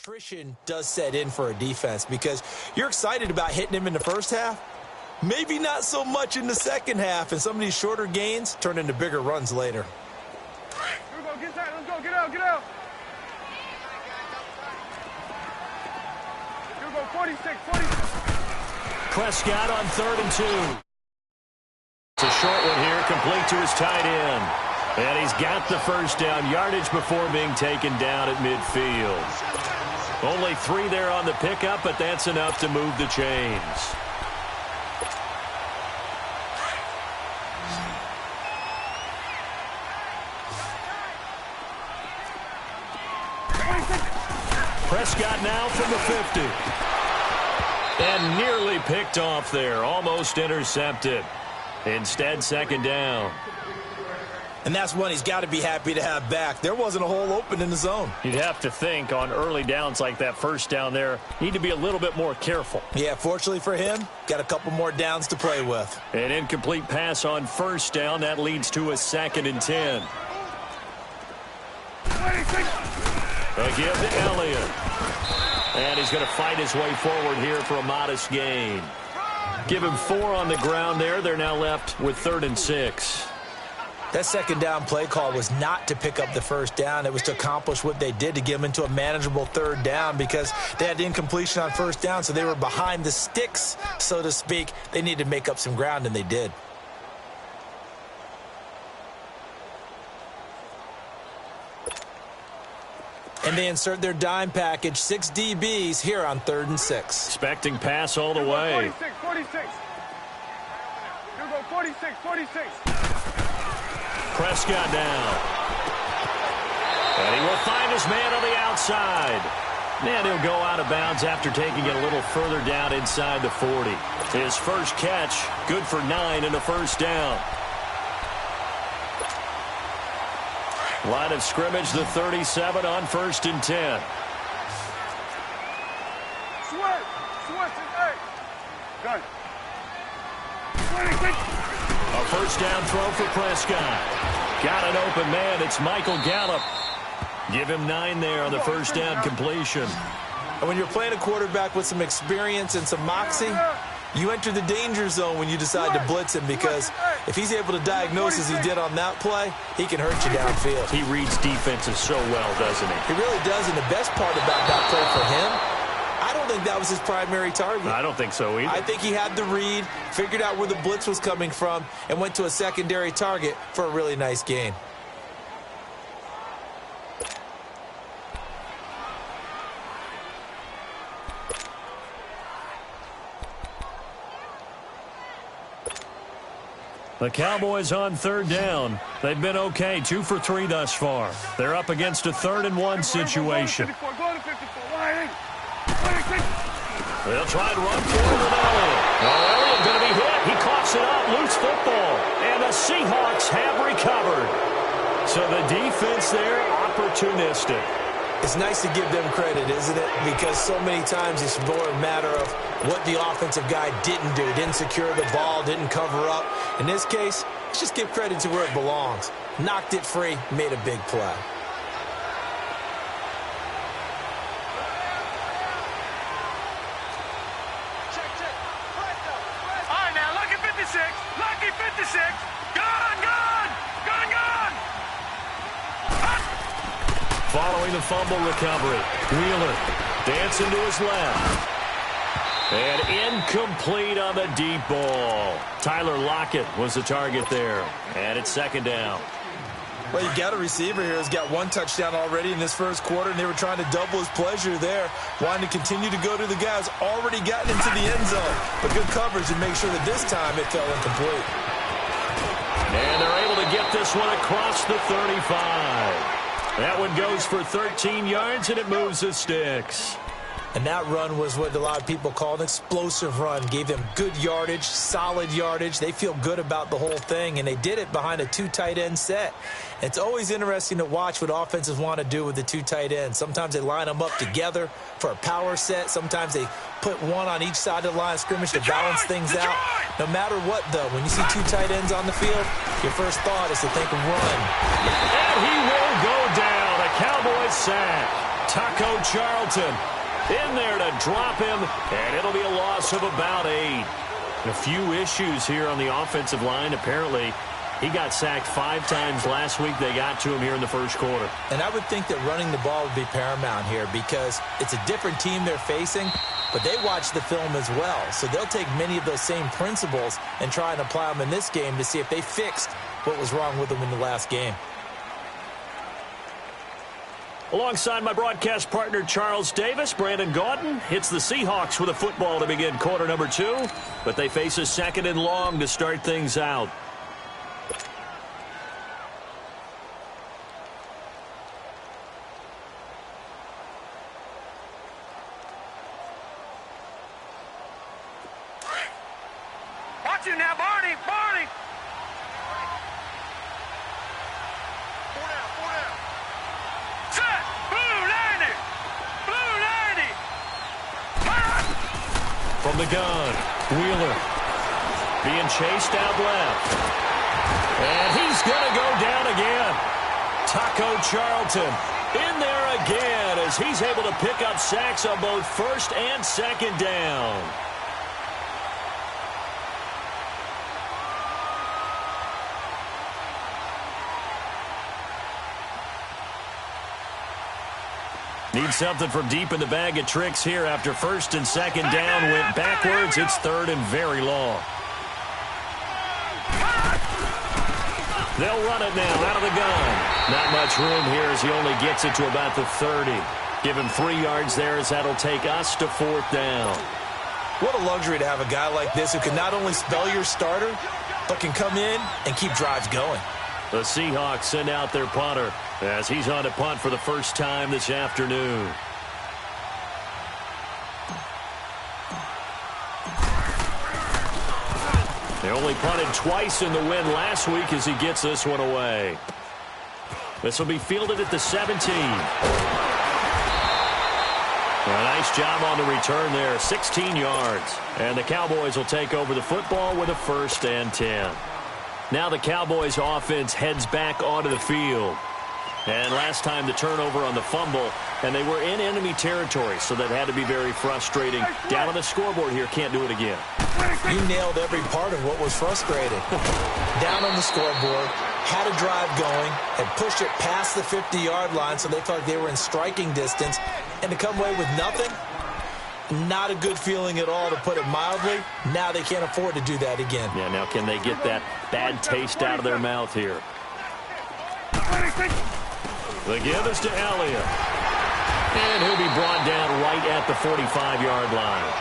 attrition does set in for a defense because you're excited about hitting him in the first half. Maybe not so much in the second half, and some of these shorter gains turn into bigger runs later. Here we go, get tight, let's go, get out, get out. Here we go, 46. Prescott on 3rd and 2. It's a short one here, complete to his tight end. And he's got the first down, yardage before being taken down at midfield. Only 3 there on the pickup, but that's enough to move the chains. Prescott now from the 50. And nearly picked off there, almost intercepted. Instead, 2nd down. And that's one he's got to be happy to have back. There wasn't a hole open in the zone. You'd have to think on early downs like that first down there, need to be a little bit more careful. Yeah, fortunately for him, got a couple more downs to play with. An incomplete pass on 1st down. That leads to a 2nd and 10. A give to Elliott. And he's going to fight his way forward here for a modest gain. Give him 4 on the ground there. They're now left with 3rd and 6. That 2nd down play call was not to pick up the first down. It was to accomplish what they did to get them into a manageable 3rd down because they had the incompletion on 1st down, so they were behind the sticks, so to speak. They needed to make up some ground, and they did. And they insert their dime package, 6 DBs here on 3rd and 6. Expecting pass all the way. 46. Here we go, 46. Prescott down. And he will find his man on the outside. And he'll go out of bounds after taking it a little further down inside the 40. His first catch, good for 9 and a 1st down. Line of scrimmage, the 37 on 1st and 10. Switch, hey. Good. A 1st down throw for Prescott. Got an open man. It's Michael Gallup. Give him 9 there on the 1st down completion. And when you're playing a quarterback with some experience and some moxie, you enter the danger zone when you decide to blitz him because if he's able to diagnose as he did on that play, he can hurt you downfield. He reads defenses so well, doesn't he? He really does, and the best part about that play for him, I don't think that was his primary target. I don't think so either. I think he had the read, figured out where the blitz was coming from, and went to a secondary target for a really nice gain. The Cowboys on 3rd down. They've been okay, 2 for 3 thus far. They're up against a 3rd and 1 situation. They'll try and run forward with Elliott. Elliott going to be hit. He coughs it up. Loose football. And the Seahawks have recovered. So the defense there, opportunistic. It's nice to give them credit, isn't it? Because so many times it's more a matter of what the offensive guy didn't do. Didn't secure the ball, didn't cover up. In this case, let's just give credit to where it belongs. Knocked it free, made a big play. All right, now, lucky 56. Lucky 56. Gone. Following the fumble recovery, Wheeler dancing to his left. And incomplete on the deep ball. Tyler Lockett was the target there. And it's 2nd down. Well, you got a receiver here who's got 1 touchdown already in this first quarter, and they were trying to double his pleasure there, wanting to continue to go to the guy who's already gotten into the end zone. But good coverage to make sure that this time it fell incomplete. And they're able to get this one across the 35. That one goes for 13 yards, and it moves the sticks. And that run was what a lot of people call an explosive run. Gave them good yardage, solid yardage. They feel good about the whole thing, and they did it behind a 2 tight end set. It's always interesting to watch what offenses want to do with the 2 tight ends. Sometimes they line them up together for a power set. Sometimes they put one on each side of the line of scrimmage to balance things out. No matter what, though, when you see 2 tight ends on the field, your first thought is to think run. And he will go down. A Cowboys sack. Taco Charlton in there to drop him, and it'll be a loss of about 8. A few issues here on the offensive line. Apparently, he got sacked 5 times last week. They got to him here in the first quarter. And I would think that running the ball would be paramount here because it's a different team they're facing, but they watch the film as well. So they'll take many of those same principles and try and apply them in this game to see if they fixed what was wrong with them in the last game. Alongside my broadcast partner, Charles Davis, Brandon Gaudin hits the Seahawks with a football to begin quarter number 2, but they face a 2nd and long to start things out. Watch you now, Barney! Barney! Set! Blue 90! Blue 90! From the gun, Wheeler being chased out left. And he's going to go down again. Taco Charlton in there again as he's able to pick up sacks on both 1st and 2nd down. Need something from deep in the bag of tricks here after 1st and 2nd down went backwards. It's 3rd and very long. They'll run it now out of the gun. Not much room here as he only gets it to about the 30. Give him 3 yards there as that'll take us to 4th down. What a luxury to have a guy like this who can not only spell your starter, but can come in and keep drives going. The Seahawks send out their punter as he's on to punt for the first time this afternoon. They only punted twice in the win last week as he gets this one away. This will be fielded at the 17. A nice job on the return there, 16 yards. And the Cowboys will take over the football with a 1st and 10. Now the Cowboys offense heads back onto the field. And last time the turnover on the fumble, and they were in enemy territory, so that had to be very frustrating. Down on the scoreboard here, can't do it again. You nailed every part of what was frustrating. Down on the scoreboard, had a drive going, had pushed it past the 50-yard line, so they thought they were in striking distance, and to come away with nothing, not a good feeling at all, to put it mildly. Now they can't afford to do that again. Yeah, now can they get that bad taste out of their mouth here? The give is to Elliott. And he'll be brought down right at the 45-yard line.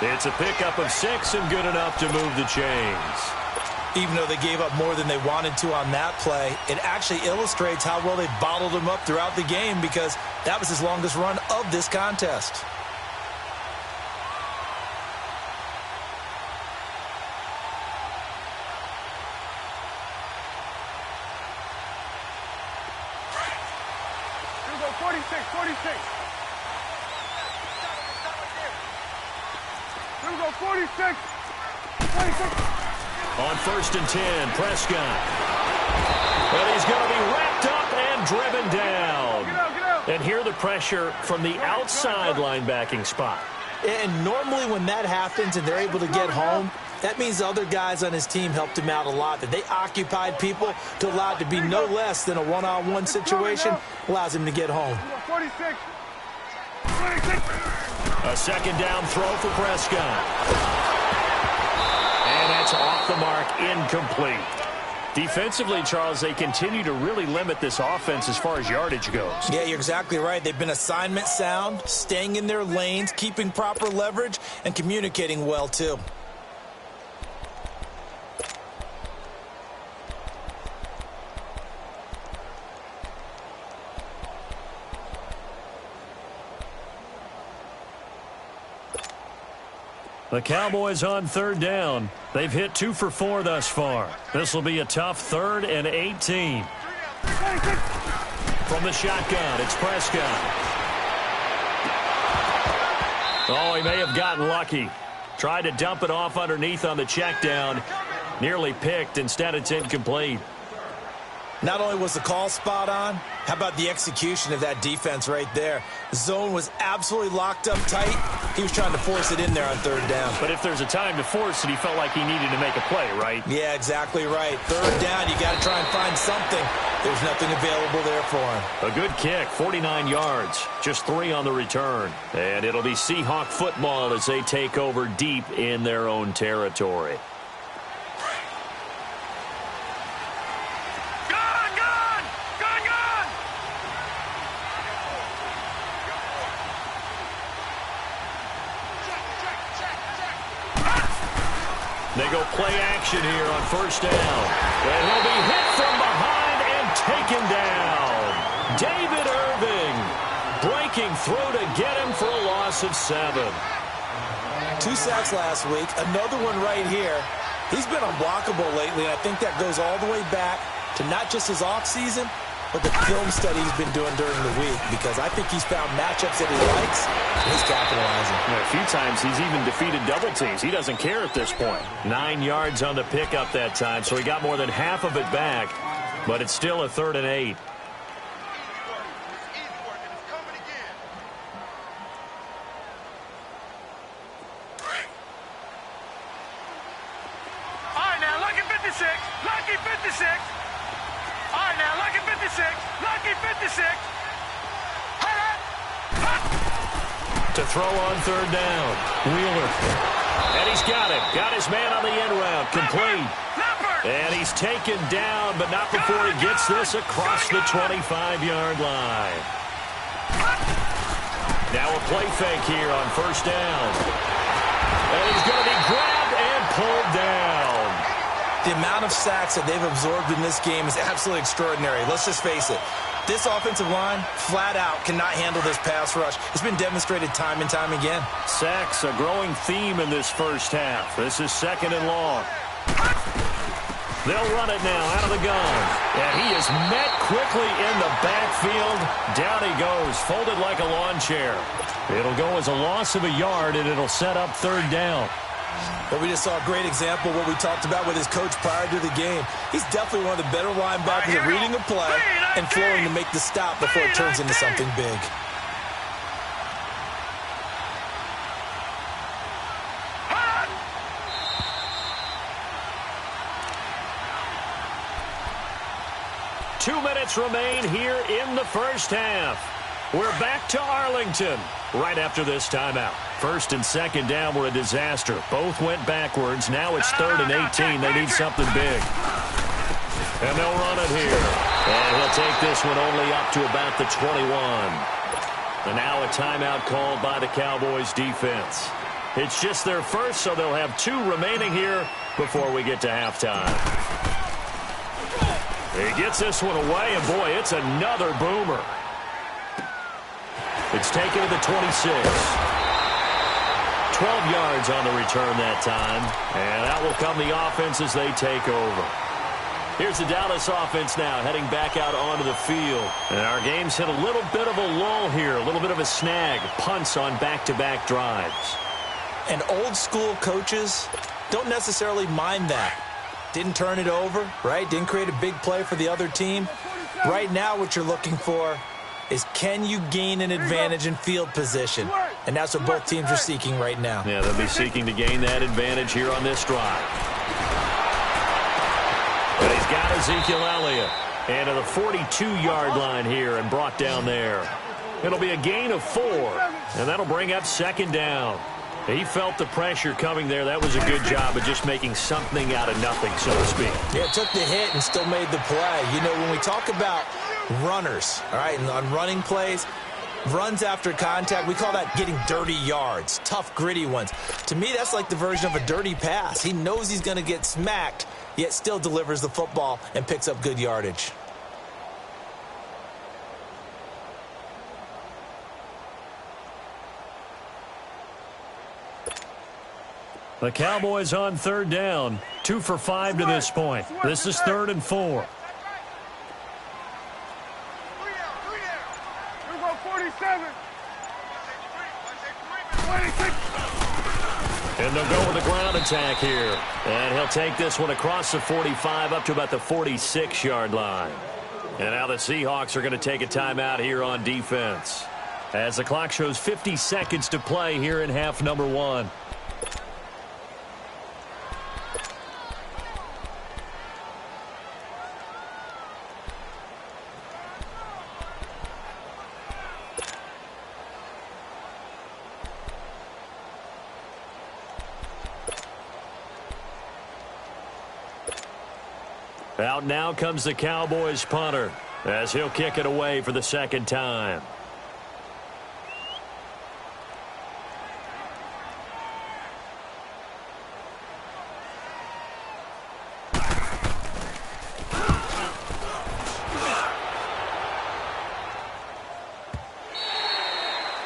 It's a pickup of 6 and good enough to move the chains. Even though they gave up more than they wanted to on that play, it actually illustrates how well they bottled him up throughout the game because that was his longest run of this contest. You go 46, 46. You go 46, 46. On 1st and 10, Prescott. But he's going to be wrapped up and driven down. Get out. And here the pressure from the outside linebacking spot. And normally when that happens and they're able to get home, that means other guys on his team helped him out a lot. That they occupied people to allow it to be no less than a one-on-one situation allows him to get home. 46, 46. A 2nd down throw for Prescott. And that's off the mark, incomplete. Defensively, Charles, they continue to really limit this offense as far as yardage goes. Yeah, you're exactly right. They've been assignment sound, staying in their lanes, keeping proper leverage, and communicating well, too. The Cowboys on 3rd down. They've hit 2 for 4 thus far. This will be a tough 3rd and 18. From the shotgun, it's Prescott. Oh, he may have gotten lucky. Tried to dump it off underneath on the check down. Nearly picked. Instead, it's incomplete. Not only was the call spot on, how about the execution of that defense right there? The zone was absolutely locked up tight. He was trying to force it in there on third down. But if there's a time to force it, he felt like he needed to make a play, right? Yeah, exactly right. Third down, you got to try and find something. There's nothing available there for him. A good kick, 49 yards, just 3 on the return. And it'll be Seahawk football as they take over deep in their own territory. They go play action here on first down. And he'll be hit from behind and taken down. David Irving breaking through to get him for a loss of 7. 2 sacks last week, another one right here. He's been unblockable lately, and I think that goes all the way back to not just his offseason, but the film study he's been doing during the week, because I think he's found matchups that he likes, and he's capitalizing. Yeah, a few times he's even defeated double teams. He doesn't care at this point. 9 yards on the pickup that time, so he got more than half of it back, but it's still a 3rd and 8. All right, now, lucky 56. Lucky 56. All right, now, lucky 56. Lucky 56. To throw on third down. Wheeler. And he's got it. Got his man on the end route. Complete. And he's taken down, but not before he gets this across the 25-yard line. Now a play fake here on first down. And he's going to be grabbed and pulled down. The amount of sacks that they've absorbed in this game is absolutely extraordinary. Let's just face it. This offensive line, flat out, cannot handle this pass rush. It's been demonstrated time and time again. Sacks, a growing theme in this first half. This is 2nd and long. They'll run it now out of the gun. And he is met quickly in the backfield. Down he goes, folded like a lawn chair. It'll go as a loss of a yard, and it'll set up 3rd down. But we just saw a great example of what we talked about with his coach prior to the game. He's definitely one of the better linebackers at reading a play and flowing to make the stop before it turns into something big. Two minutes remain here in the first half. We're back to Arlington right after this timeout. 1st and 2nd down were a disaster. Both went backwards. Now it's 3rd and 18. They need something big. And they'll run it here. And he'll take this one only up to about the 21. And now a timeout called by the Cowboys defense. It's just their first, so they'll have 2 remaining here before we get to halftime. He gets this one away, and boy, it's another boomer. It's taken to the 26. 12 yards on the return that time. And that will come the offense as they take over. Here's the Dallas offense now heading back out onto the field. And our game's hit a little bit of a lull here, a little bit of a snag. Punts on back-to-back drives. And old-school coaches don't necessarily mind that. Didn't turn it over, right? Didn't create a big play for the other team. Right now what you're looking for is, can you gain an advantage in field position? And that's what both teams are seeking right now. Yeah, they'll be seeking to gain that advantage here on this drive. But he's got Ezekiel Elliott. And to the 42-yard line here and brought down there. It'll be a gain of 4. And that'll bring up 2nd down. He felt the pressure coming there. That was a good job of just making something out of nothing, so to speak. Yeah, took the hit and still made the play. You know, when we talk about runners, all right, and on running plays, runs after contact, we call that getting dirty yards, tough, gritty ones. To me, that's like the version of a dirty pass. He knows he's going to get smacked, yet still delivers the football and picks up good yardage. The Cowboys on 3rd down, 2 for 5 to this point. This is 3rd and 4. And they'll go with a ground attack here. And he'll take this one across the 45 up to about the 46-yard line. And now the Seahawks are going to take a timeout here on defense, as the clock shows 50 seconds to play here in half number 1. Out now comes the Cowboys punter, as he'll kick it away for the second time.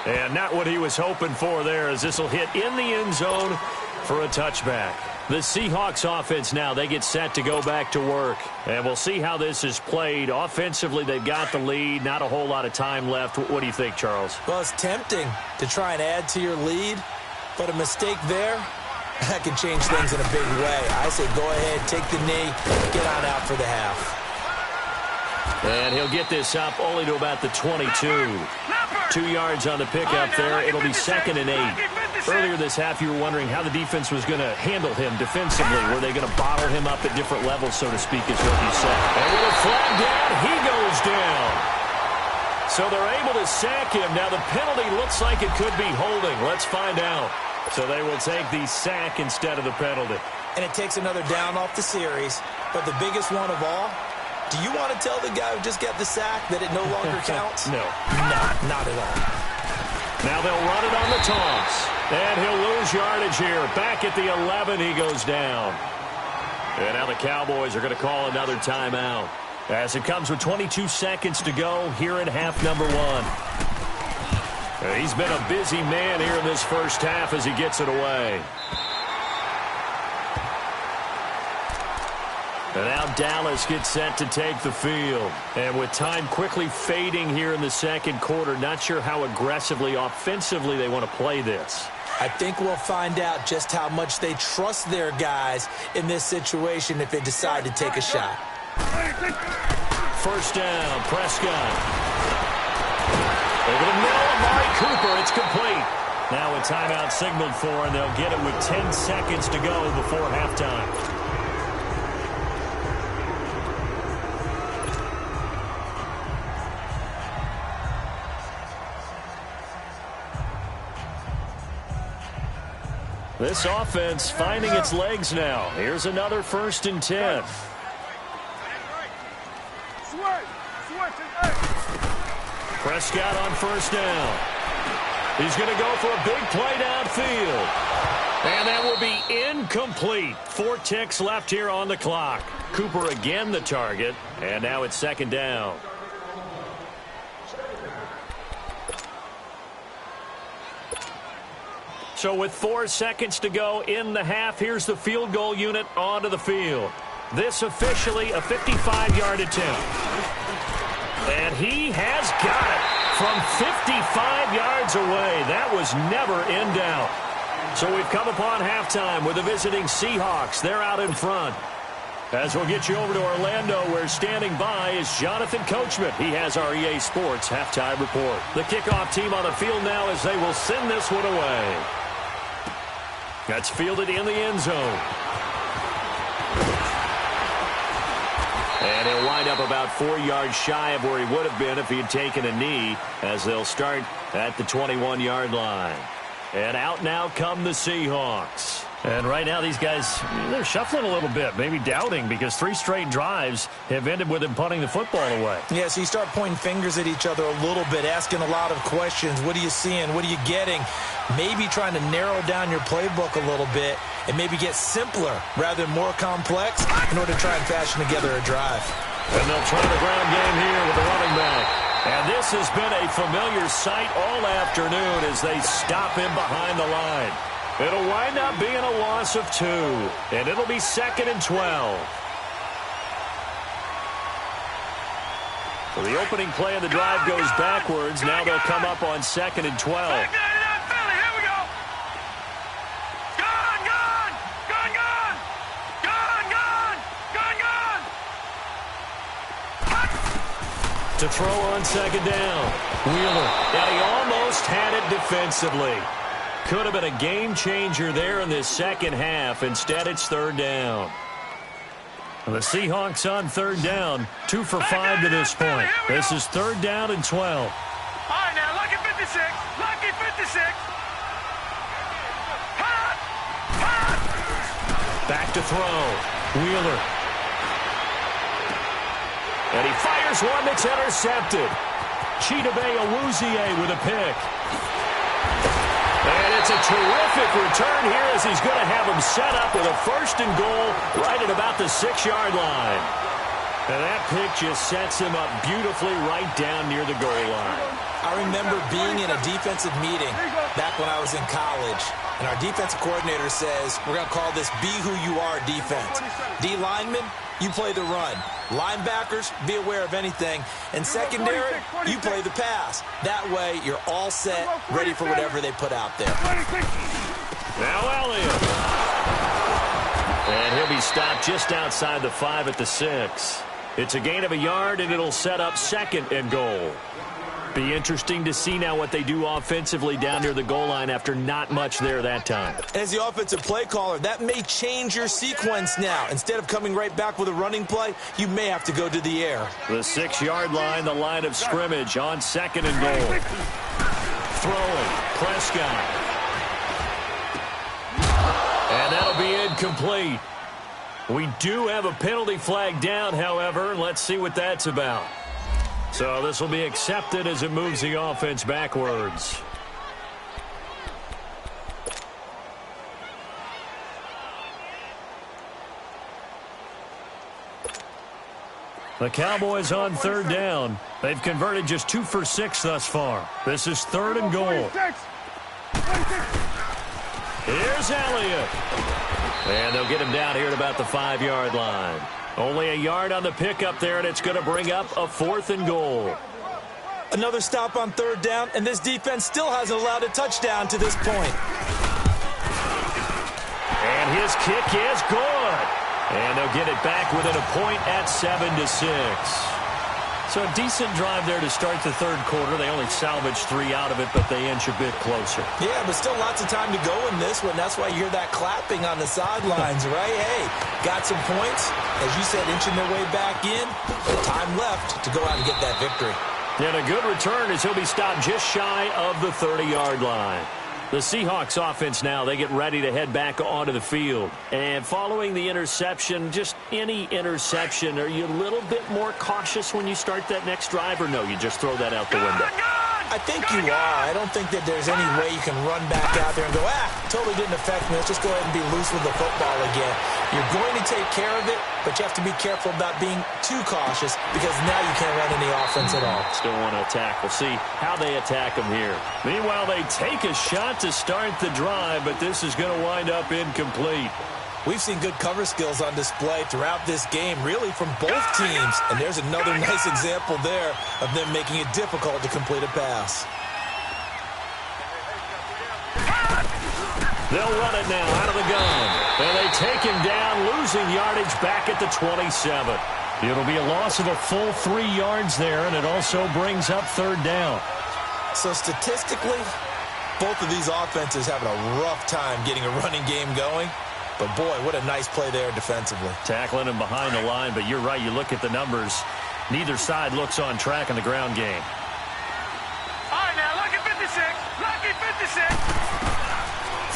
And not what he was hoping for there, as this will hit in the end zone for a touchback. The Seahawks offense now, they get set to go back to work. And we'll see how this is played. Offensively, they've got the lead. Not a whole lot of time left. What do you think, Charles? Well, it's tempting to try and add to your lead, but a mistake there, that can change things in a big way. I say go ahead, take the knee, get on out for the half. And he'll get this up only to about the 22. 2 yards on the pickup there. It'll be 2nd and 8. Earlier this half, you were wondering how the defense was going to handle him defensively. Were they going to bottle him up at different levels, so to speak, is what you said. And with a flag down, he goes down. So they're able to sack him. Now the penalty looks like it could be holding. Let's find out. So they will take the sack instead of the penalty. And it takes another down off the series. But the biggest one of all, do you want to tell the guy who just got the sack that it no longer counts? No. Not at all. Now they'll run it on the toss. And he'll lose yardage here. Back at the 11, he goes down. And now the Cowboys are going to call another timeout, as it comes with 22 seconds to go here in half number 1. He's been a busy man here in this first half as he gets it away. And now Dallas gets set to take the field. And with time quickly fading here in the second quarter, not sure how aggressively, offensively they want to play this. I think we'll find out just how much they trust their guys in this situation if they decide to take a shot. First down, Prescott. Over the middle, Amari Cooper. It's complete. Now a timeout signaled for, and they'll get it with 10 seconds to go before halftime. This offense finding its legs now. Here's another 1st and 10. Prescott on first down. He's going to go for a big play downfield. And that will be incomplete. 4 ticks left here on the clock. Cooper again the target. And now it's 2nd down. So with 4 seconds to go in the half, here's the field goal unit onto the field. This officially a 55-yard attempt. And he has got it from 55 yards away. That was never in doubt. So we've come upon halftime with the visiting Seahawks. They're out in front. As we'll get you over to Orlando, where standing by is Jonathan Coachman. He has our EA Sports halftime report. The kickoff team on the field now as they will send this one away. That's fielded in the end zone. And he'll wind up about 4 yards shy of where he would have been if he had taken a knee, as they'll start at the 21-yard line. And out now come the Seahawks. And right now these guys, they're shuffling a little bit, maybe doubting, because 3 straight drives have ended with them punting the football away. Yeah, so you start pointing fingers at each other a little bit, asking a lot of questions. What are you seeing? What are you getting? Maybe trying to narrow down your playbook a little bit and maybe get simpler rather than more complex in order to try and fashion together a drive. And they'll try the ground game here with the running back. And this has been a familiar sight all afternoon as they stop him behind the line. It'll wind up being a loss of 2, and it'll be 2nd and 12. So the opening play of the drive goes backwards. Now they'll come up on 2nd and 12. Here we go. Good. To throw on second down. Wheeler. And he almost had it defensively. Could have been a game changer there in this second half. Instead, it's third down. The Seahawks on third down. 2 for 5 to this point. This is third down and 12. All right, now, lucky 56. Lucky 56. Hot! Hot! Back to throw. Wheeler. And he fires one that's intercepted. Chidobe Awuzie with a pick. And it's a terrific return here as he's going to have him set up with a first and goal right at about the 6-yard line. And that pick just sets him up beautifully right down near the goal line. I remember being in a defensive meeting back when I was in college, and our defensive coordinator says, we're going to call this Be Who You Are defense. D linemen, you play the run. Linebackers, be aware of anything. And secondary, you play the pass. That way, you're all set, ready for whatever they put out there. Now Elliott. And he'll be stopped just outside the 5 at the 6. It's a gain of a yard, and it'll set up second and goal. Be interesting to see now what they do offensively down near the goal line after not much there that time. As the offensive play caller, that may change your sequence now. Instead of coming right back with a running play, you may have to go to the air. The 6-yard line, the line of scrimmage on second and goal. Throwing, Prescott. And that'll be incomplete. We do have a penalty flag down, however. Let's see what that's about. So this will be accepted as it moves the offense backwards. The Cowboys on third down. They've converted just 2 for 6 thus far. This is third and goal. Here's Elliott. And they'll get him down here at about the 5-yard line. Only a yard on the pickup there, and it's going to bring up a 4th and goal. Another stop on third down, and this defense still hasn't allowed a touchdown to this point. And his kick is good. And they'll get it back within a point at 7-6. So a decent drive there to start the third quarter. They only salvaged 3 out of it, but they inch a bit closer. Yeah, but still lots of time to go in this one. That's why you hear that clapping on the sidelines, right? Hey, got some points. As you said, inching their way back in. But time left to go out and get that victory. And a good return as he'll be stopped just shy of the 30-yard line. The Seahawks offense now, they get ready to head back onto the field. And following the interception, just any interception, are you a little bit more cautious when you start that next drive, or no, you just throw that out the window? I think you are. I don't think that there's any way you can run back out there and go, totally didn't affect me. Let's just go ahead and be loose with the football again. You're going to take care of it, but you have to be careful about being too cautious because now you can't run any offense at all. Still want to attack. We'll see how they attack them here. Meanwhile, they take a shot to start the drive, but this is going to wind up incomplete. We've seen good cover skills on display throughout this game, really from both teams. And there's another nice example there of them making it difficult to complete a pass. They'll run it now out of the gun. And they take him down, losing yardage back at the 27. It'll be a loss of a full 3 yards there, and it also brings up third down. So statistically, both of these offenses having a rough time getting a running game going. But, boy, what a nice play there defensively. Tackling him behind the line, but you're right. You look at the numbers. Neither side looks on track in the ground game. All right, now, lucky 56. Lucky 56.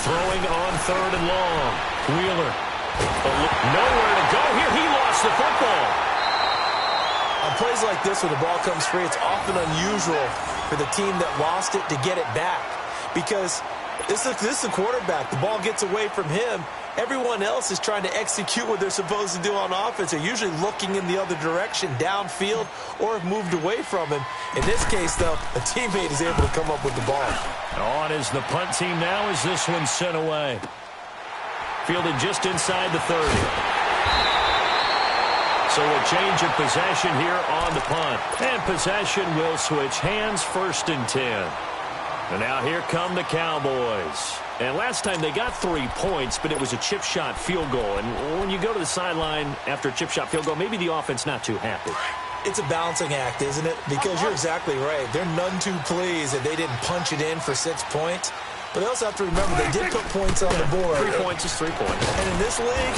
Throwing on third and long. Wheeler. Nowhere to go here. He lost the football. On plays like this where the ball comes free, it's often unusual for the team that lost it to get it back. Because this is the quarterback. The ball gets away from him. Everyone else is trying to execute what they're supposed to do on offense. They're usually looking in the other direction, downfield, or have moved away from him. In this case, though, a teammate is able to come up with the ball. On is the punt team now as this one's sent away. Fielded just inside the 30. So a change of possession here on the punt. And possession will switch hands, 1st and 10. And now here come the Cowboys. And last time they got 3 points, but it was a chip shot field goal. And when you go to the sideline after a chip shot field goal, maybe the offense not too happy. It's a balancing act, isn't it? Because you're exactly right. They're none too pleased that they didn't punch it in for 6 points. But they also have to remember they did put points on the board. 3 points is 3 points. And in this league,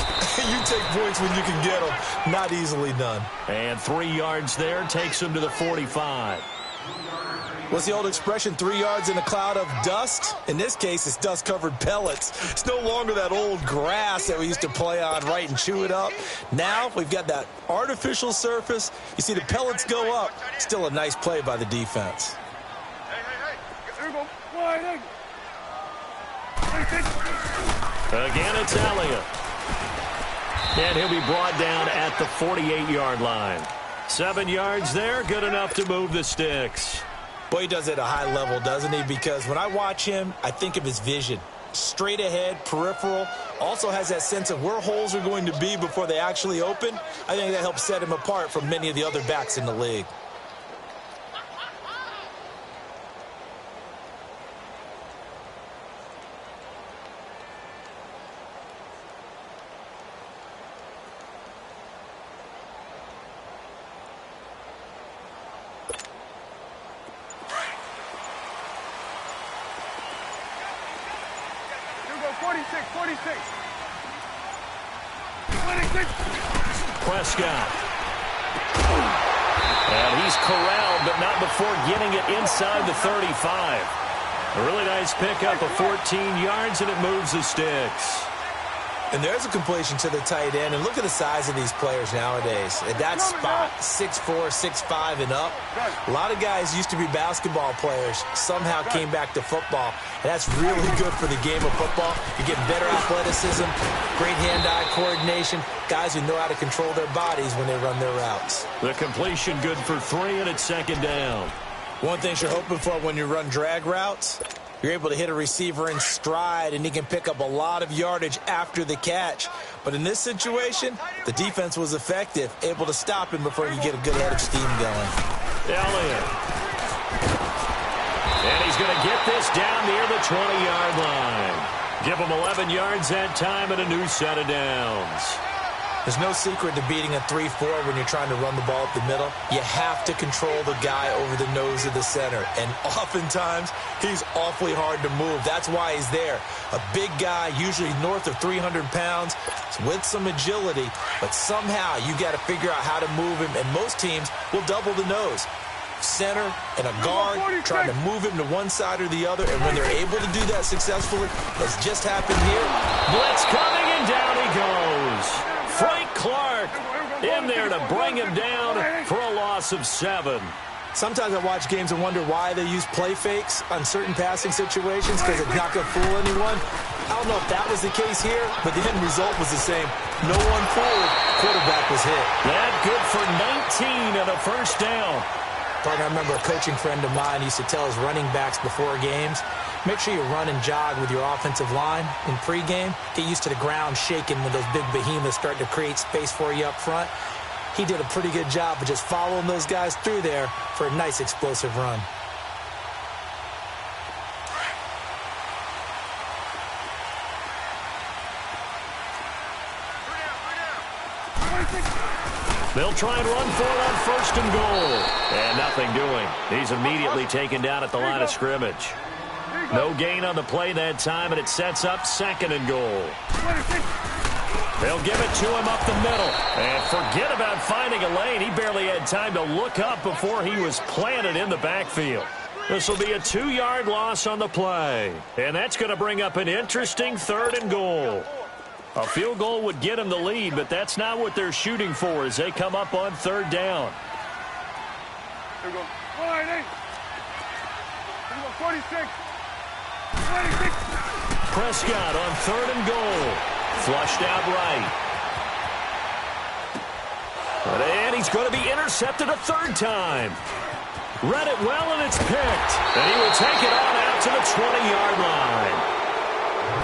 you take points when you can get them. Not easily done. And 3 yards there takes them to the 45. What's the old expression, 3 yards in a cloud of dust? In this case, it's dust-covered pellets. It's no longer that old grass that we used to play on, right, and chew it up. Now we've got that artificial surface. You see the pellets go up. Still a nice play by the defense. Hey. Here we go. Wide. Again, it's Elliott. And he'll be brought down at the 48-yard line. 7 yards there, good enough to move the sticks. Boy, he does it at a high level, doesn't he? Because when I watch him, I think of his vision. Straight ahead, peripheral. Also has that sense of where holes are going to be before they actually open. I think that helps set him apart from many of the other backs in the league. Prescott. And he's corralled, but not before getting it inside the 35. A really nice pickup of 14 yards, and it moves the sticks. And there's a completion to the tight end. And look at the size of these players nowadays. At that spot, 6'4", 6'5", and up. A lot of guys used to be basketball players, somehow came back to football. And that's really good for the game of football. You're getting better athleticism, great hand-eye coordination, guys who know how to control their bodies when they run their routes. The completion good for 3, and it's second down. One thing you're hoping for when you run drag routes, you're able to hit a receiver in stride, and he can pick up a lot of yardage after the catch. But in this situation, the defense was effective, able to stop him before you get a good head of steam going. Elliott. And he's going to get this down near the 20-yard line. Give him 11 yards that time and a new set of downs. There's no secret to beating a 3-4 when you're trying to run the ball up the middle. You have to control the guy over the nose of the center. And oftentimes, he's awfully hard to move. That's why he's there. A big guy, usually north of 300 pounds, with some agility. But somehow, you got to figure out how to move him. And most teams will double the nose. Center and a guard trying to move him to one side or the other. And when they're able to do that successfully, as just happened here. Blitz coming, and down he goes. Frank Clark in there to bring him down for a loss of 7. Sometimes I watch games and wonder why they use play fakes on certain passing situations, because it's not going to fool anyone. I don't know if that was the case here, but the end result was the same. No one fooled. Quarterback was hit. That good for 19 and a first down. I remember a coaching friend of mine used to tell his running backs before games, make sure you run and jog with your offensive line in pregame. Get used to the ground shaking when those big behemoths start to create space for you up front. He did a pretty good job of just following those guys through there for a nice explosive run. They'll try and run for it on first and goal. And nothing doing. He's immediately taken down at the line of scrimmage. No gain on the play that time, and it sets up second and goal. They'll give it to him up the middle. And forget about finding a lane. He barely had time to look up before he was planted in the backfield. This will be a 2-yard loss on the play. And that's going to bring up an interesting third and goal. A field goal would get him the lead, but that's not what they're shooting for as they come up on third down. Here we go. 46. 26. Prescott on third and goal. Flushed out right. And he's going to be intercepted a third time. Read it well, and it's picked. And he will take it on out to the 20-yard line.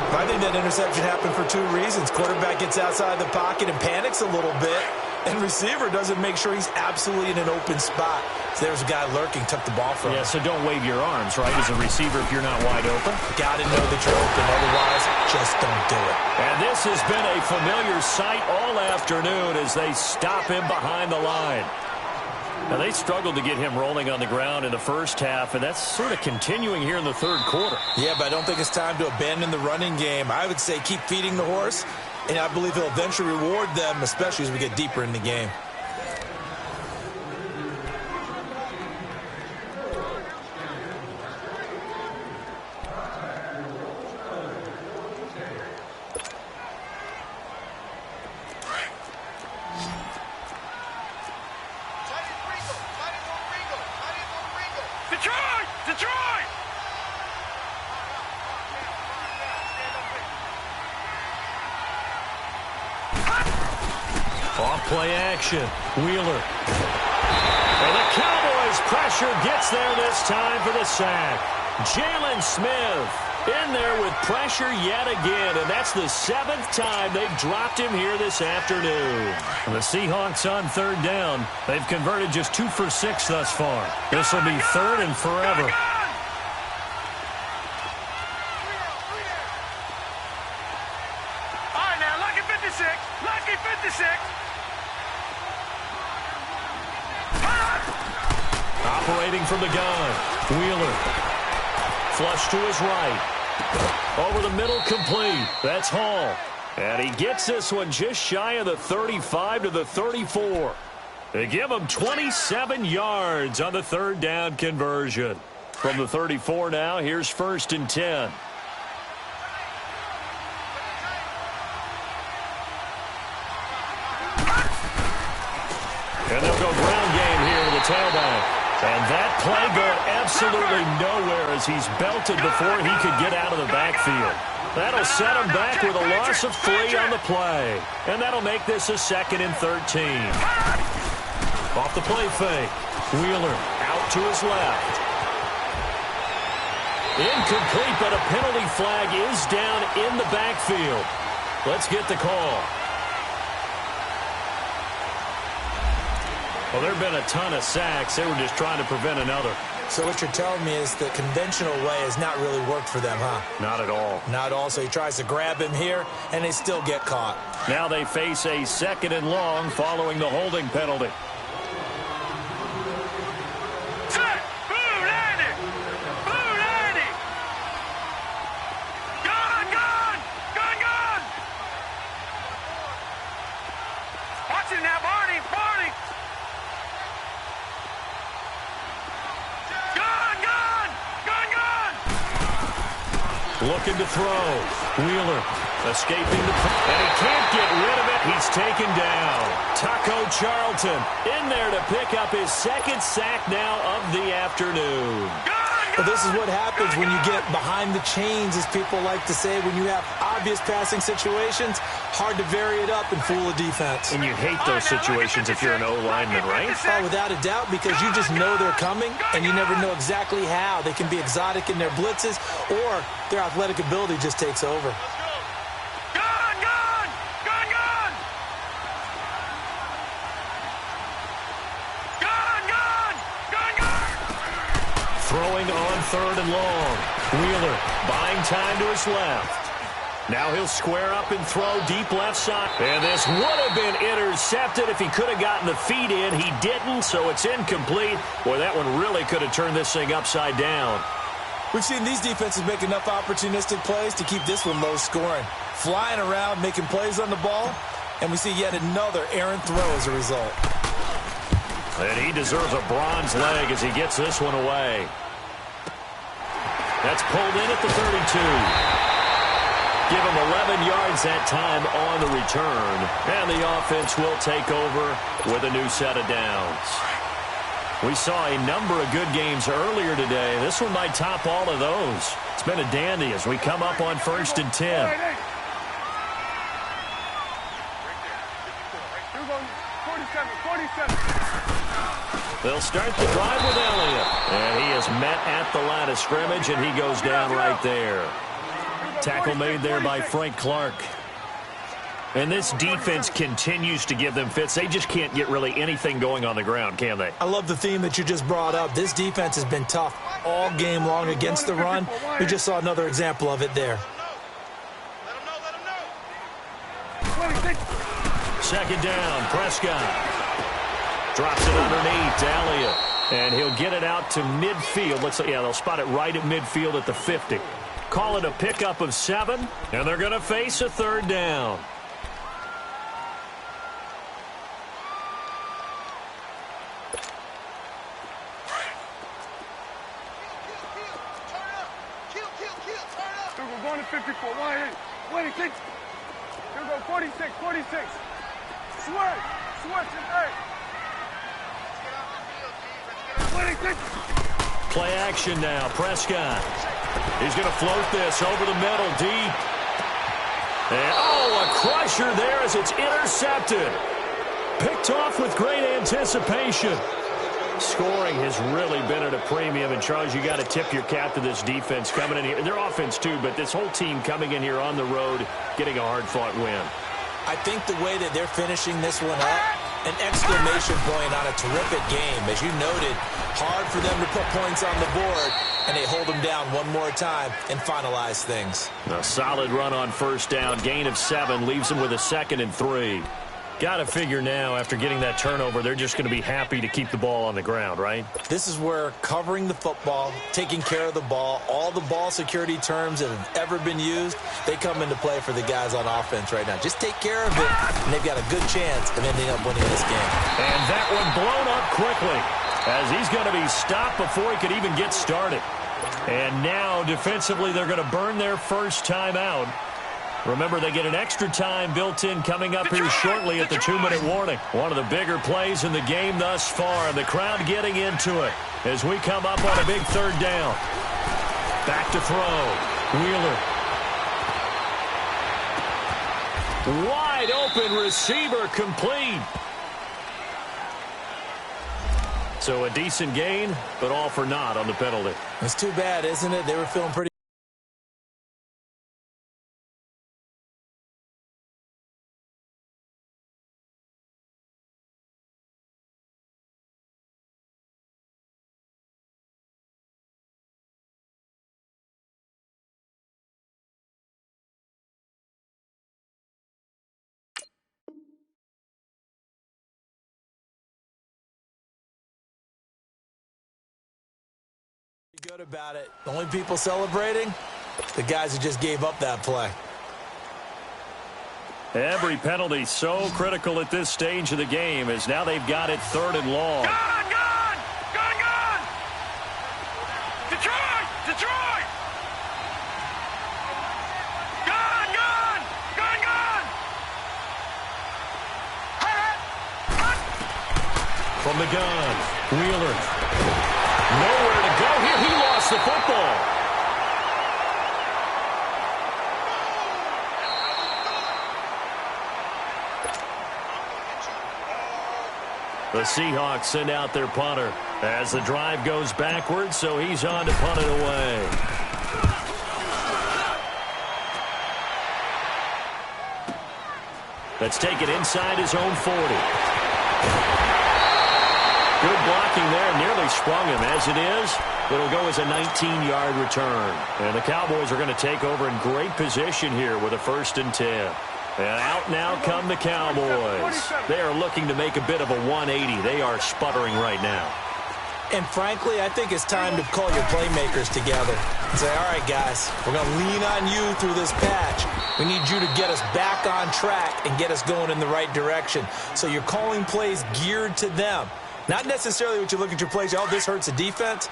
I think that interception happened for 2 reasons. Quarterback gets outside the pocket and panics a little bit, and receiver doesn't make sure he's absolutely in an open spot. So there's a guy lurking, took the ball from him. Yeah, so don't wave your arms, right, as a receiver if you're not wide open. Got to know that you're open, otherwise just don't do it. And this has been a familiar sight all afternoon as they stop him behind the line. Now, they struggled to get him rolling on the ground in the first half, and that's sort of continuing here in the third quarter. Yeah, but I don't think it's time to abandon the running game. I would say keep feeding the horse, and I believe he'll eventually reward them, especially as we get deeper in the game. Off-play action. Wheeler. And the Cowboys' pressure gets there this time for the sack. Jalen Smith in there with pressure yet again, and that's the 7th time they've dropped him here this afternoon. And the Seahawks on third down. They've converted just 2 for 6 thus far. This will be 3rd and forever. Operating from the gun. Wheeler. Flush to his right. Over the middle, complete. That's Hall. And he gets this one just shy of the 35 to the 34. They give him 27 yards on the third down conversion. From the 34 now, here's 1st and 10. And they'll go ground game here to the tailback. And that play going absolutely nowhere as he's belted before he could get out of the backfield. That'll set him back with a loss of 3 on the play. And that'll make this a 2nd and 13. Off the play fake. Wheeler out to his left. Incomplete, but a penalty flag is down in the backfield. Let's get the call. Well, there have been a ton of sacks. They were just trying to prevent another. So what you're telling me is the conventional way has not really worked for them, huh? Not at all. Not at all. So he tries to grab him here, and they still get caught. Now they face a 2nd and long following the holding penalty. Looking to throw. Wheeler escaping the... And he can't get rid of it. He's taken down. Taco Charlton in there to pick up his 2nd sack now of the afternoon. Well, this is what happens when you get behind the chains, as people like to say. When you have obvious passing situations, hard to vary it up and fool a defense. And you hate those situations if you're an O-lineman, right? Oh, without a doubt, because you just know they're coming, and you never know exactly how. They can be exotic in their blitzes, or their athletic ability just takes over. Throwing on 3rd and long. Wheeler buying time to his left. Now he'll square up and throw deep left side. And this would have been intercepted if he could have gotten the feet in. He didn't, so it's incomplete. Boy, that one really could have turned this thing upside down. We've seen these defenses make enough opportunistic plays to keep this one low scoring. Flying around, making plays on the ball, and we see yet another errant throw as a result. And he deserves a bronze leg as he gets this one away. That's pulled in at the 32. Give him 11 yards that time on the return. And the offense will take over with a new set of downs. We saw a number of good games earlier today. This one might top all of those. It's been a dandy as we come up on 1st and 10. They'll start the drive with Elliott. And he is met at the line of scrimmage, and he goes down right there. Tackle made there by Frank Clark. And this defense continues to give them fits. They just can't get really anything going on the ground, can they? I love the theme that you just brought up. This defense has been tough all game long against the run. We just saw another example of it there. 2nd down, Prescott. Drops it underneath to Elliott. And he'll get it out to midfield. They'll spot it right at midfield at the 50. Call it a pickup of 7, and they're going to face a third down. We're going to 54. Wait, here we go, 46. Switch and hey. Play action now. Prescott. He's going to float this over the middle, deep. And, a crusher there as it's intercepted. Picked off with great anticipation. Scoring has really been at a premium. And, Charles, you got to tip your cap to this defense coming in here. Their offense, too, but this whole team coming in here on the road, getting a hard-fought win. I think the way that they're finishing this one up, an exclamation point on a terrific game. As you noted, hard for them to put points on the board, and they hold them down one more time and finalize things. A solid run on first down. Gain of 7 leaves them with a 2nd and 3. Got to figure now, after getting that turnover, they're just going to be happy to keep the ball on the ground, right? This is where covering the football, taking care of the ball, all the ball security terms that have ever been used, they come into play for the guys on offense right now. Just take care of it, and they've got a good chance of ending up winning this game. And that one blown up quickly, as he's going to be stopped before he could even get started. And now, defensively, they're going to burn their first time out. Remember, they get an extra time built in coming up here shortly at the 2-minute warning. One of the bigger plays in the game thus far, and the crowd getting into it as we come up on a big third down. Back to throw. Wheeler. Wide open receiver, complete. So a decent gain, but all for naught on the penalty. It's too bad, isn't it? They were feeling pretty. Good about it. The only people celebrating, the guys who just gave up that play. Every penalty so critical at this stage of the game, as now they've got it 3rd and long. Gone! Detroit! Gone! From the gun, Wheeler. Nowhere to go here. He lost the football. The Seahawks send out their punter as the drive goes backwards, so he's on to punt it away. Let's take it inside his own 40. Good blocking there, nearly sprung him. As it is, it'll go as a 19-yard return. And the Cowboys are going to take over in great position here with a 1st and 10. And out now come the Cowboys. They are looking to make a bit of a 180. They are sputtering right now. And frankly, I think it's time to call your playmakers together and say, all right, guys, we're going to lean on you through this patch. We need you to get us back on track and get us going in the right direction. So you're calling plays geared to them. Not necessarily what you look at your plays, this hurts the defense.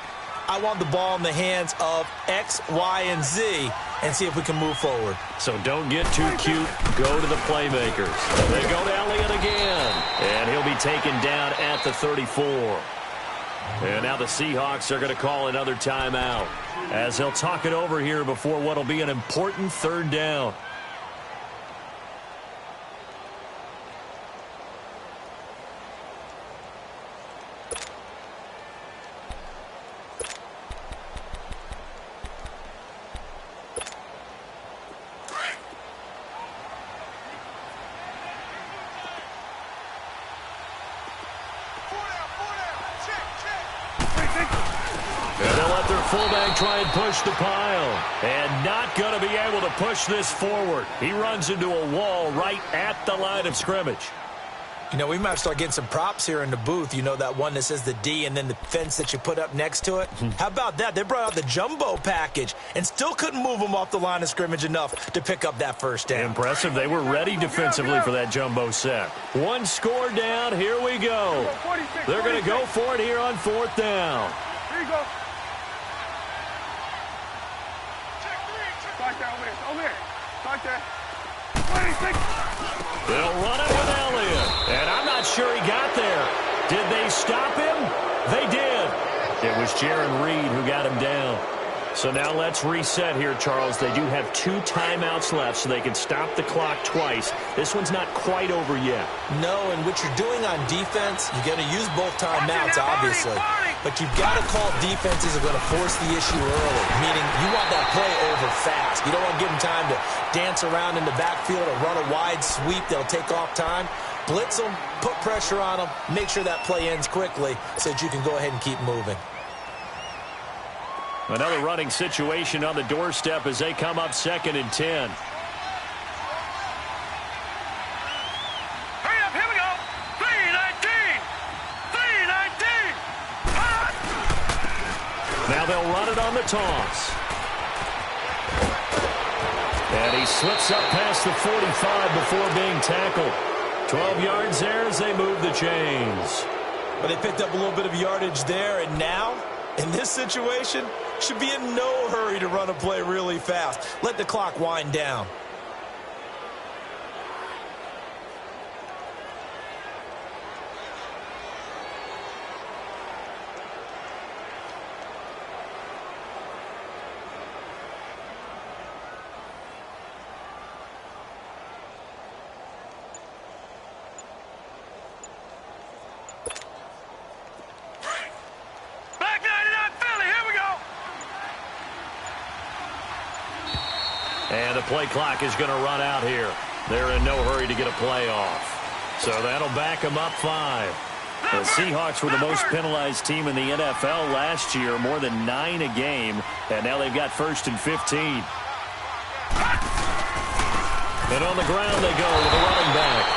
I want the ball in the hands of X, Y, and Z and see if we can move forward. So don't get too cute. Go to the playmakers. They go to Elliott again. And he'll be taken down at the 34. And now the Seahawks are going to call another timeout as they'll talk it over here before what will be an important 3rd down. Fullback try and push the pile. And not going to be able to push this forward. He runs into a wall right at the line of scrimmage. You know, we might start getting some props here in the booth. You know, that one that says the D and then the fence that you put up next to it? How about that? They brought out the jumbo package and still couldn't move them off the line of scrimmage enough to pick up that first down. Impressive. They were ready defensively for that jumbo set. One score down. Here we go. They're going to go for it here on 4th down. Here you go. Start there, over here. Start there. 26. They'll run it with Elliott. And I'm not sure he got there. Did they stop him? They did. It was Jaron Reed who got him down. So now let's reset here, Charles. They do have 2 timeouts left, so they can stop the clock twice. This one's not quite over yet. No, and what you're doing on defense, you're going to use both timeouts, obviously. But you've got to call defenses are going to force the issue early, meaning you want that play over fast. You don't want to give them time to dance around in the backfield or run a wide sweep that'll take off time. Blitz them, put pressure on them, make sure that play ends quickly so that you can go ahead and keep moving. Another running situation on the doorstep as they come up 2nd and 10. Hurry up, here we go. 3-19. 3-19. Now they'll run it on the toss. And he slips up past the 45 before being tackled. 12 yards there as they move the chains. But they picked up a little bit of yardage there, and now, in this situation, should be in no hurry to run a play really fast. Let the clock wind down. And the play clock is going to run out here. They're in no hurry to get a play off. So that'll back them up 5. The Seahawks were the most penalized team in the NFL last year, more than 9 a game. And now they've got 1st and 15. And on the ground they go with a running back.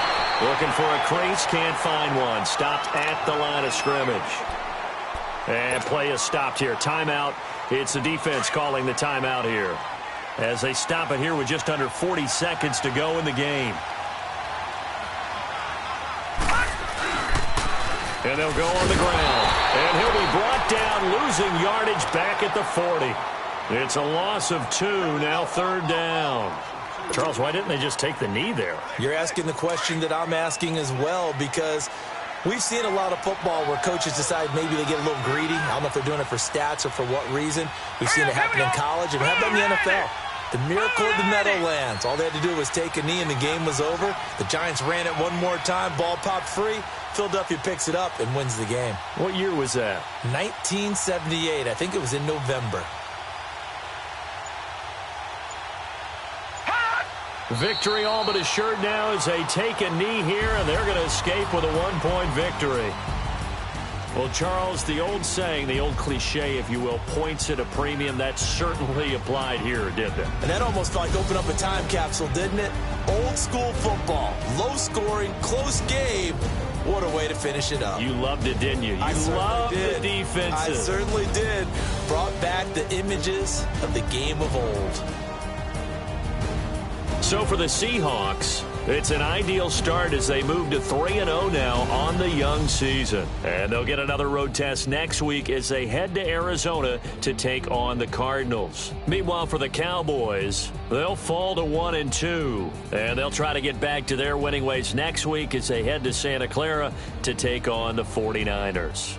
Looking for a crease, can't find one. Stopped at the line of scrimmage. And play is stopped here. Timeout. It's the defense calling the timeout here, as they stop it here with just under 40 seconds to go in the game. And they'll go on the ground. And he'll be brought down, losing yardage back at the 40. It's a loss of 2, now 3rd down. Charles, why didn't they just take the knee there? You're asking the question that I'm asking as well, because we've seen a lot of football where coaches decide maybe they get a little greedy. I don't know if they're doing it for stats or for what reason. We've seen it happen in college and have done in the NFL. The miracle of the Meadowlands. All they had to do was take a knee and the game was over. The Giants ran it one more time. Ball popped free. Philadelphia picks it up and wins the game. What year was that? 1978. I think it was in November. Victory all but assured now as they take a knee here, and they're going to escape with a 1-point victory. Well, Charles, the old saying, the old cliche, if you will, points at a premium, that certainly applied here, didn't it? And that almost felt like open up a time capsule, didn't it? Old school football, low scoring, close game. What a way to finish it up. You loved it, didn't you? I loved did. The defenses. I certainly did. Brought back the images of the game of old. So for the Seahawks, it's an ideal start as they move to 3-0 now on the young season. And they'll get another road test next week as they head to Arizona to take on the Cardinals. Meanwhile, for the Cowboys, they'll fall to 1-2. And they'll try to get back to their winning ways next week as they head to Santa Clara to take on the 49ers.